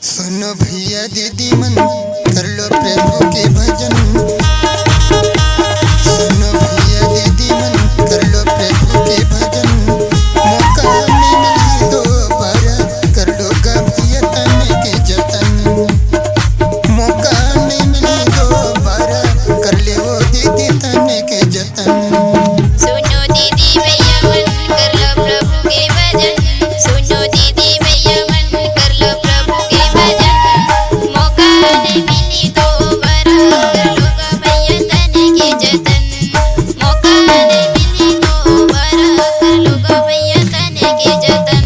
सुनो भैया दीदी मन कर लो प्रभु के भजन। सुनो भैया दीदी मन कर लो प्रभु के भजन। मौका नहीं मिली दोबारा कर लो भैया तन के जतन। मौका नहीं मिली दोबारा कर ले वो दीदी तन के जतन। सुनो दीदी भैया मन कर लो प्रभु के भजन। सुनो दीदी भैया मन कर लो प्रभु के भजन। मौका नहीं मिली दोबारा कर लो भैया तन के जतन। मौका नहीं मिली दोबारा कर लो भैया तन के जतन।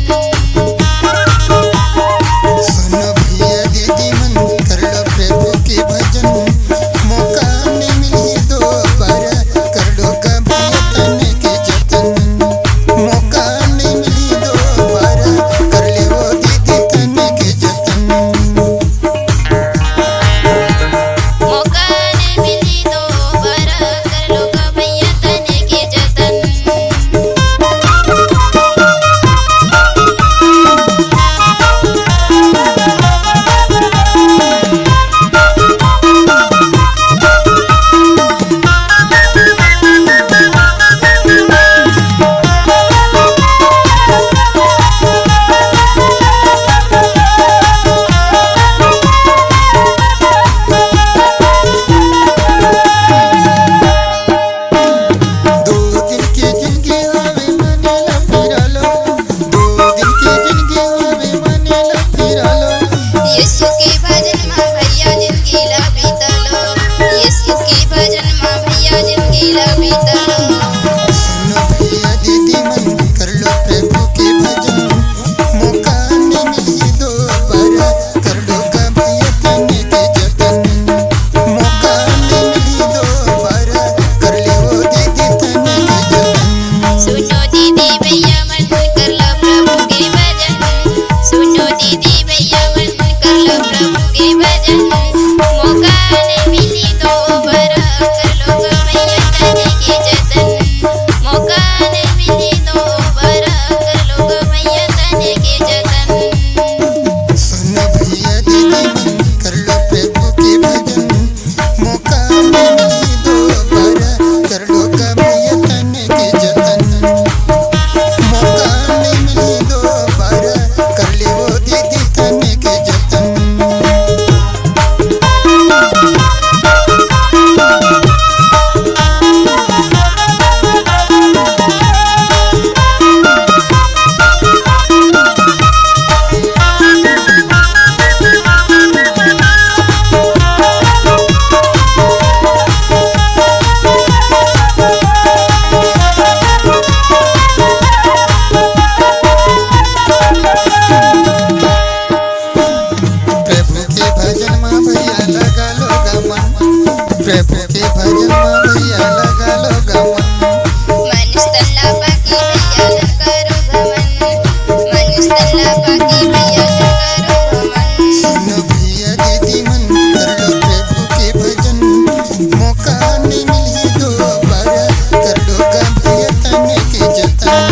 सुनो भैया दीदी मन कर लो प्रभु के भजन। मौका नहीं मिली दोबारा कर लो भैया तन के जतन। मौका नहीं मिली दोबारा कर ले वो दीदी तन के जतन। मौका नहीं मिली दोबारा कर लो भैया तन के जतन। दो दिन की जिंदगी आवे मने ला फिरा लो। दो दिन की जिंदगी आवे मने ला फिरा लो। यीशु के भजन मां भैया जिंदगी ला बीता लो। यीशु के भजन मां भैया जिंदगी ला बीता लो। सुनो भैया दीदी मन कर लो प्रभु के भजन। मौका नहीं मिली दोबारा कर लो भैया तन के जतन। मौका नहीं मिली दोबारा कर ले वो दीदी तन के जतन। सुनो दीदी भैया मन कर लो प्रभु के भजन। सुनो दीदी भैया मन कर लो प्रभु के भजन। मौका नहीं मिली दोबारा कर लो भैया तन के जतन। मौका नहीं मिली दोबारा कर लो भैया तन के जतन। सुनो भैया दीदी मन कर लो प्रभु के भजन। मौका नहीं मिली दोबारा कर लो भैया तन के जतन। मौका नहीं मिली दोबारा कर ले वो दीदी तन के जतन। प्रभु के भजन मां भैया लगा लो गमन। प्रभु के भजन मां भैया लगा लो गमन। मनुष्य तल्ला बाकी भैया न करो घमन। मनुष्य तल्ला बाकी भैया न करो घमन। सुनो भैया दीदी मन कर लो प्रभु के भजन। मौका नहीं मिली दोबारा कर लो भैया तन के जतन।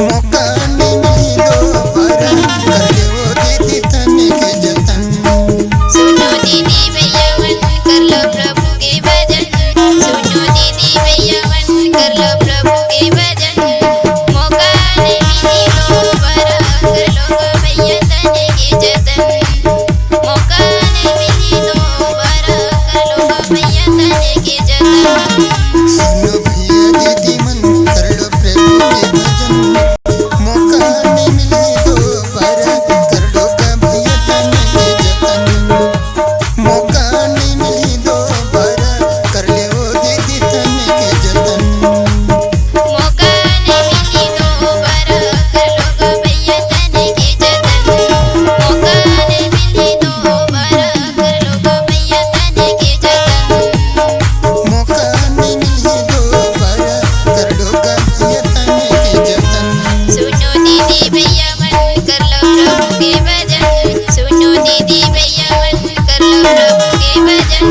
मौका नहीं मिली दोबारा कर ले वो दीदी तन के जतन। सुनो दीदी भैया मन कर लो प्रभु के भजन। सुनो दीदी भैया मन कर लो प्रभु के भजन। मौका नहीं मिली दोबारा कर लो भैया तन के जतन। मौका नहीं मिली दोबारा कर लो भैया तन के जतन। सुनो भैया दीदी मन कर लो प्रभु के भजन। मौका नहीं मिली दोबारा कर लो भैया तन के जतन। मौका नहीं मिली दोबारा कर ले वो दीदी तन के जतन। मौका नहीं मिली दोबारा कर लो भैया तन के जतन। मौका नहीं मिली दोबारा कर लो भैया तन के जतन। मौका नहीं मिली दोबारा कर लो भैया तन के जतन। सुनो दीदी भैया मन कर लो प्रभु के भजन। सुनो दीदी भैया मन कर लो प्रभु के भजन।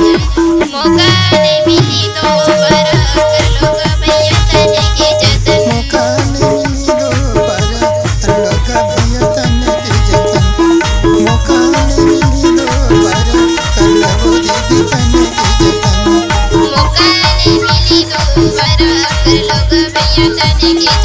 मौका नहीं मिली दोबारा कर लो भैया तन के जतन। मौका नहीं मिली दोबारा कर लो भैया तन के जतन। मौका जाने की